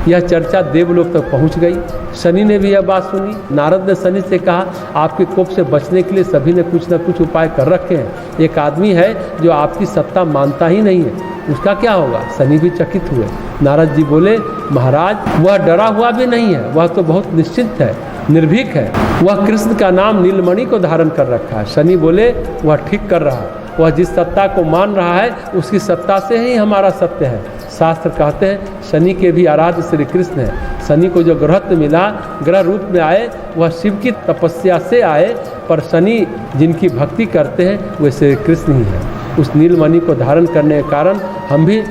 यह चर्चा देवलोक तक पहुंच गई। शनि ने भी यह बात सुनी। नारद ने शनि से कहा, आपके कोप से बचने के लिए सभी ने कुछ न कुछ उपाय कर रखे हैं। एक आदमी है जो आपकी सत्ता मानता ही नहीं है, उसका क्या होगा? शनि भी चकित हुए। नारद जी बोले, महाराज वह डरा हुआ भी नहीं है, वह तो बहुत निश्चित है, निर्भीक है। वह कृष्ण का नाम नीलमणि को धारण कर रखा है। शनि बोले, वह ठीक कर रहा है। वह जिस सत्ता को मान रहा है उसकी सत्ता से ही हमारा सत्य है। शास्त्र कहते हैं शनि के भी आराध्य श्री कृष्ण है। शनि को जो ग्रहत्व मिला, ग्रह रूप में आए, वह शिव की तपस्या से आए, पर शनि जिनकी भक्ति करते हैं वे श्री कृष्ण ही हैं। उस नीलमणि को धारण करने के कारण हम भी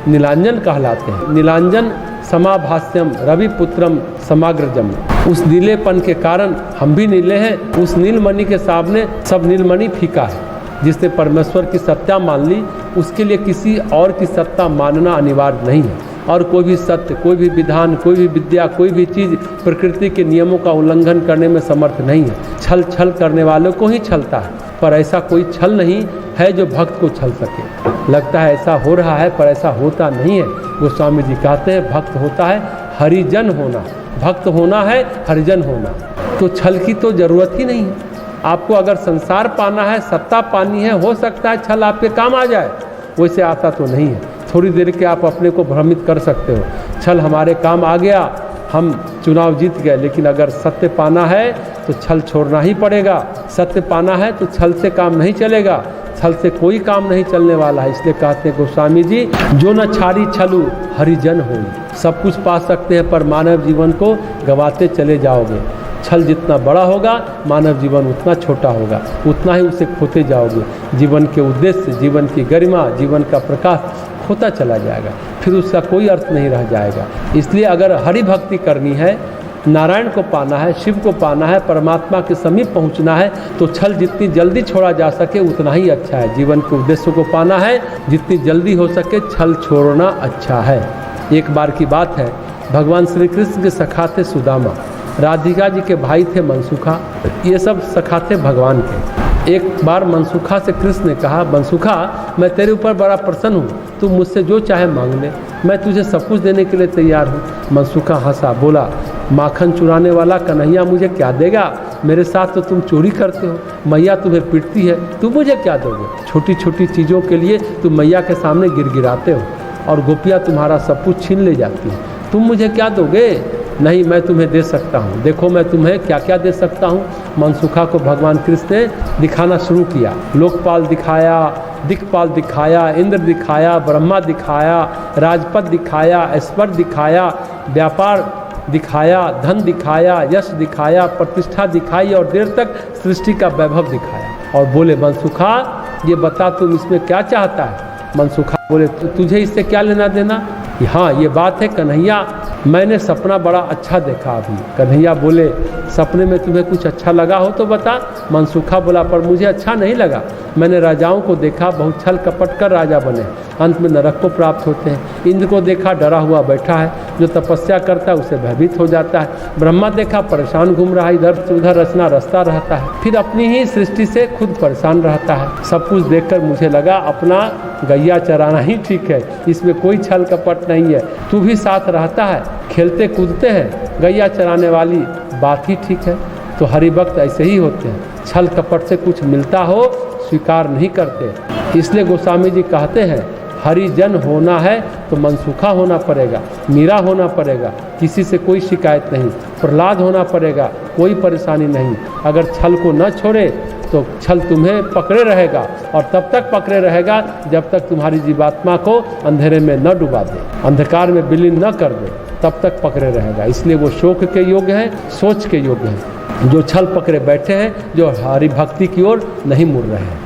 नीलांजन कहलाते हैं। नीलांजन समाभास्यम रविपुत्रम समाग्रजम। उस नीलेपन के कारण हम भी नीले हैं। उस नीलमणि के सामने सब नीलमणि फीका है। जिसने परमेश्वर की सत्ता मान ली, उसके लिए किसी और की सत्ता मानना अनिवार्य नहीं है। और कोई भी सत्य, कोई भी विधान, कोई भी विद्या, कोई भी चीज़ प्रकृति के नियमों का उल्लंघन करने में समर्थ नहीं है। छल करने वालों को ही छलता है, पर ऐसा कोई छल नहीं है जो भक्त को छल सके। लगता है ऐसा हो रहा है, पर ऐसा होता नहीं है। गोस्वामी जी कहते हैं भक्त होता है हरिजन होना, भक्त होना है हरिजन होना। तो छल की तो जरूरत ही नहीं है। आपको अगर संसार पाना है, सत्ता पानी है, हो सकता है छल आपके काम आ जाए, वैसे आता तो नहीं है। थोड़ी देर के आप अपने को भ्रमित कर सकते हो, छल हमारे काम आ गया, हम चुनाव जीत गए। लेकिन अगर सत्य पाना है तो छल छोड़ना ही पड़ेगा। सत्य पाना है तो छल से काम नहीं चलेगा, छल से कोई काम नहीं चलने वाला है। इसलिए कहते हैं गोस्वामी जी, जो न छाड़ी छलू हरिजन हो। सब कुछ पा सकते हैं पर मानव जीवन को गंवाते चले जाओगे। छल जितना बड़ा होगा, मानव जीवन उतना छोटा होगा, उतना ही उसे खोते जाओगे। जीवन के उद्देश्य, जीवन की गरिमा, जीवन का प्रकाश खोता चला जाएगा, फिर उसका कोई अर्थ नहीं रह जाएगा। इसलिए अगर हरि भक्ति करनी है, नारायण को पाना है, शिव को पाना है, परमात्मा के समीप पहुंचना है, तो छल जितनी जल्दी छोड़ा जा सके उतना ही अच्छा है। जीवन के उद्देश्य को पाना है, जितनी जल्दी हो सके छल छोड़ना अच्छा है। एक बार की बात है, भगवान श्री कृष्ण के सखा थे सुदामा, राधिका जी के भाई थे मनसुखा, ये सब सखा थे भगवान के। एक बार मनसुखा से कृष्ण ने कहा, मनसुखा मैं तेरे ऊपर बड़ा प्रसन्न हूँ, तू मुझसे जो चाहे मांग ले, मैं तुझे सब कुछ देने के लिए तैयार हूँ। मनसुखा हंसा, बोला माखन चुराने वाला कन्हैया मुझे क्या देगा? मेरे साथ तो तुम चोरी करते हो, मैया तुम्हें पीटती है, तुम मुझे क्या दोगे? छोटी छोटी चीज़ों के लिए तुम मैया के सामने गिड़गिड़ाते हो और गोपियाँ तुम्हारा सब कुछ छीन ले जाती हैं, तुम मुझे क्या दोगे? नहीं, मैं तुम्हें दे सकता हूँ, देखो मैं तुम्हें क्या क्या दे सकता हूँ। मनसुखा को भगवान कृष्ण ने दिखाना शुरू किया। लोकपाल दिखाया, दिक्पाल दिखाया, इंद्र दिखाया, ब्रह्मा दिखाया, राजपद दिखाया, ऐश्वर्य दिखाया, व्यापार दिखाया, धन दिखाया, यश दिखाया, प्रतिष्ठा दिखाई और देर तक सृष्टि का वैभव दिखाया। और बोले मनसुखा ये बता तुम इसमें क्या चाहता है? मनसुखा बोले तुझे इससे क्या लेना देना? हाँ ये बात है कन्हैया, मैंने सपना बड़ा अच्छा देखा अभी। कन्हैया बोले सपने में तुम्हें कुछ अच्छा लगा हो तो बता। मनसुखा बोला पर मुझे अच्छा नहीं लगा, मैंने राजाओं को देखा बहुत छल कपट कर राजा बने, अंत में नरक को प्राप्त होते हैं। इंद्र को देखा डरा हुआ बैठा है, जो तपस्या करता है उसे भयभीत हो जाता है। ब्रह्मा देखा परेशान घूम रहा है, इधर से उधर रचना रचता रहता है, फिर अपनी ही सृष्टि से खुद परेशान रहता है। सब कुछ देखकर मुझे लगा अपना गैया चराना ही ठीक है, इसमें कोई छल कपट नहीं है। तू भी साथ रहता है, खेलते कूदते हैं, गैया चराने वाली बात ही ठीक है। तो हरिभक्त ऐसे ही होते हैं, छल कपट से कुछ मिलता हो स्वीकार नहीं करते। इसलिए गोस्वामी जी कहते हैं हरिजन होना है तो मनसुखा होना पड़ेगा, मीरा होना पड़ेगा, किसी से कोई शिकायत नहीं, प्रहलाद होना पड़ेगा, कोई परेशानी नहीं। अगर छल को न छोड़े तो छल तुम्हें पकड़े रहेगा, और तब तक पकड़े रहेगा जब तक तुम्हारी जीवात्मा को अंधेरे में न डुबा दे, अंधकार में विलीन न कर दे, तब तक पकड़े रहेगा। इसलिए वो शोक के योग्य है, सोच के योग्य है, जो छल पकड़े बैठे हैं, जो हरि भक्ति की ओर नहीं मुड़ रहे हैं।